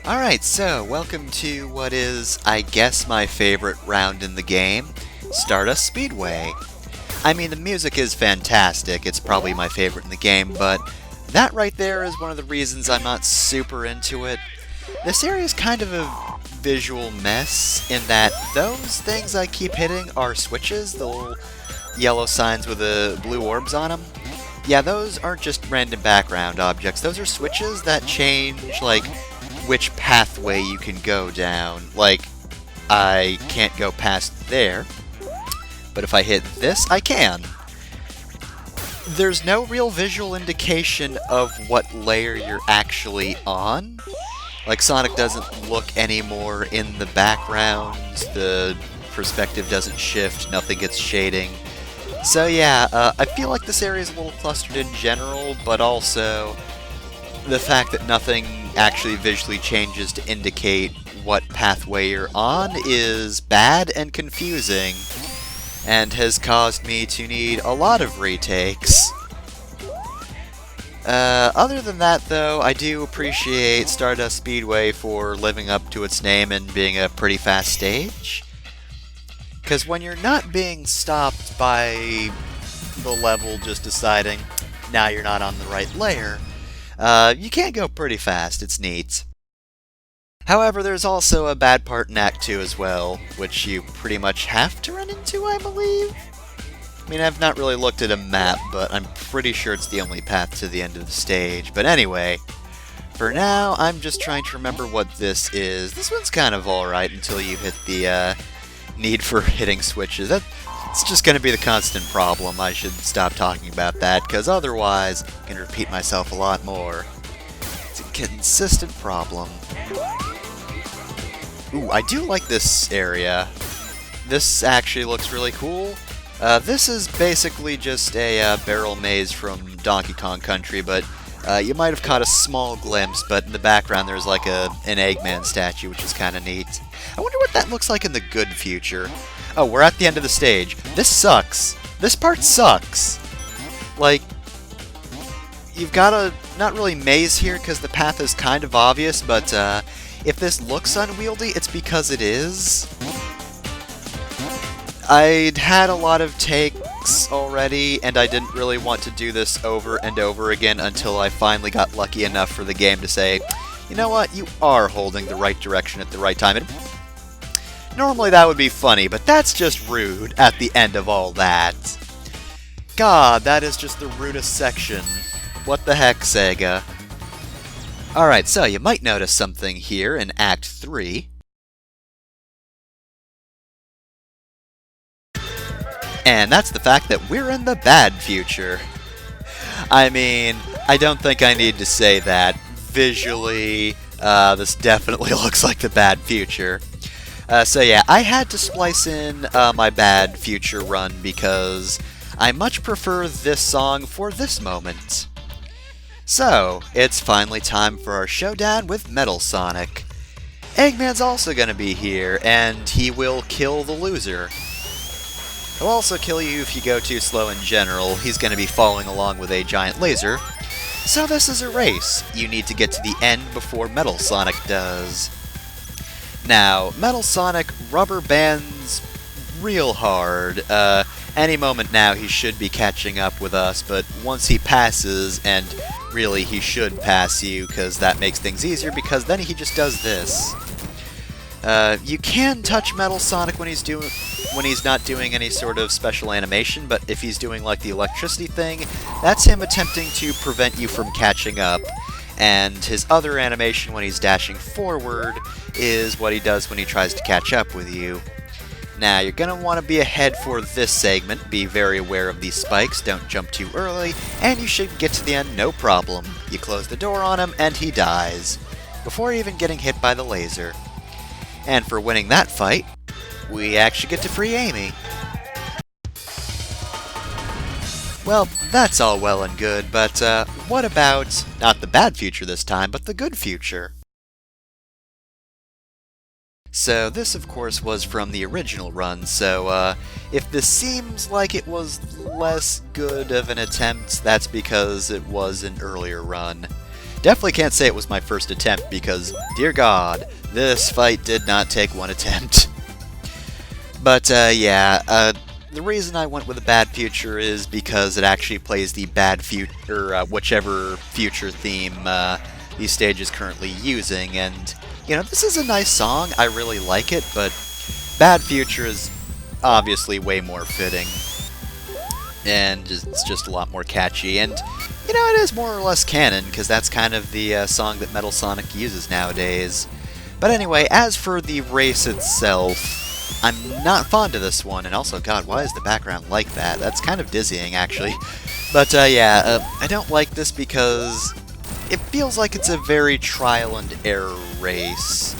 Alright, so welcome to what is, I guess, my favorite round in the game, Stardust Speedway. I mean, the music is fantastic, it's probably my favorite in the game, but that right there is one of the reasons I'm not super into it. This area is kind of a visual mess in that those things I keep hitting are switches, the little yellow signs with the blue orbs on them. Yeah, those aren't just random background objects, those are switches that change, like, which pathway you can go down. Like, I can't go past there, but if I hit this, I can. There's no real visual indication of what layer you're actually on. Like, Sonic doesn't look anymore in the background, the perspective doesn't shift, nothing gets shading. So yeah, I feel like this area is a little clustered in general, but also the fact that nothing actually visually changes to indicate what pathway you're on is bad and confusing, and has caused me to need a lot of retakes. Other than that, though, I do appreciate Stardust Speedway for living up to its name and being a pretty fast stage. Because when you're not being stopped by the level just deciding, now you're not on the right layer, you can go pretty fast, it's neat. However, there's also a bad part in Act 2 as well, which you pretty much have to run into, I believe? I mean, I've not really looked at a map, but I'm pretty sure it's the only path to the end of the stage. But anyway, for now, I'm just trying to remember what this is. This one's kind of alright until you hit the need for hitting switches. It's just going to be the constant problem. I should stop talking about that, because otherwise I can repeat myself a lot more. It's a consistent problem. Ooh, I do like this area. This actually looks really cool. This is basically just a barrel maze from Donkey Kong Country, but you might have caught a small glimpse, but in the background there's like an Eggman statue, which is kind of neat. I wonder what that looks like in the good future. Oh, we're at the end of the stage. This sucks. This part sucks. Like, you've got a, not really maze here because the path is kind of obvious, but if this looks unwieldy, it's because it is. I'd had a lot of takes already, and I didn't really want to do this over and over again until I finally got lucky enough for the game to say, you know what, you are holding the right direction at the right time. And normally that would be funny, but that's just rude at the end of all that. God, that is just the rudest section. What the heck, Sega? Alright, so you might notice something here in Act 3. And that's the fact that we're in the bad future. I mean, I don't think I need to say that. Visually, this definitely looks like the bad future. So yeah, I had to splice in my bad future run because I much prefer this song for this moment. So, it's finally time for our showdown with Metal Sonic. Eggman's also gonna be here, and he will kill the loser. He'll also kill you if you go too slow in general. He's going to be following along with a giant laser. So this is a race. You need to get to the end before Metal Sonic does. Now, Metal Sonic rubber bands real hard. Any moment now he should be catching up with us, but once he passes, and really he should pass you, because that makes things easier, because then he just does this. You can touch Metal Sonic when he's not doing any sort of special animation, but if he's doing like the electricity thing, that's him attempting to prevent you from catching up. And his other animation when he's dashing forward is what he does when he tries to catch up with you. Now, you're going to want to be ahead for this segment, be very aware of these spikes, don't jump too early, and you should get to the end no problem. You close the door on him, and he dies, before even getting hit by the laser. And for winning that fight, we actually get to free Amy. Well, that's all well and good, but what about, not the bad future this time, but the good future? So this, of course, was from the original run, so if this seems like it was less good of an attempt, that's because it was an earlier run. definitely can't say it was my first attempt because, dear God, this fight did not take one attempt. But yeah, the reason I went with a bad future is because it actually plays the bad future, whichever future theme these stages currently using, and you know, this is a nice song, I really like it, but bad future is obviously way more fitting, and it's just a lot more catchy, and you know, it is more or less canon, because that's kind of the song that Metal Sonic uses nowadays. But anyway, as for the race itself, I'm not fond of this one, and also, God, why is the background like that? That's kind of dizzying, actually. But yeah, I don't like this because it feels like it's a very trial and error race.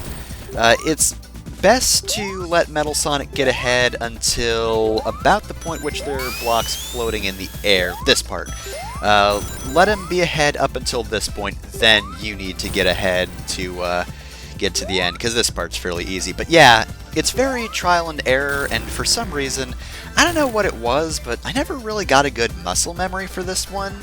It's best to let Metal Sonic get ahead until about the point which there are blocks floating in the air, this part. Let him be ahead up until this point, then you need to get ahead to get to the end, because this part's fairly easy. But yeah, it's very trial and error, and for some reason, I don't know what it was, but I never really got a good muscle memory for this one.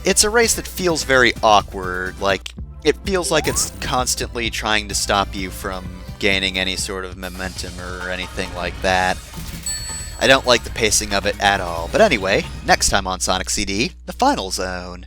It's a race that feels very awkward, like, it feels like it's constantly trying to stop you from gaining any sort of momentum or anything like that. I don't like the pacing of it at all. But anyway, next time on Sonic CD, the Final Zone.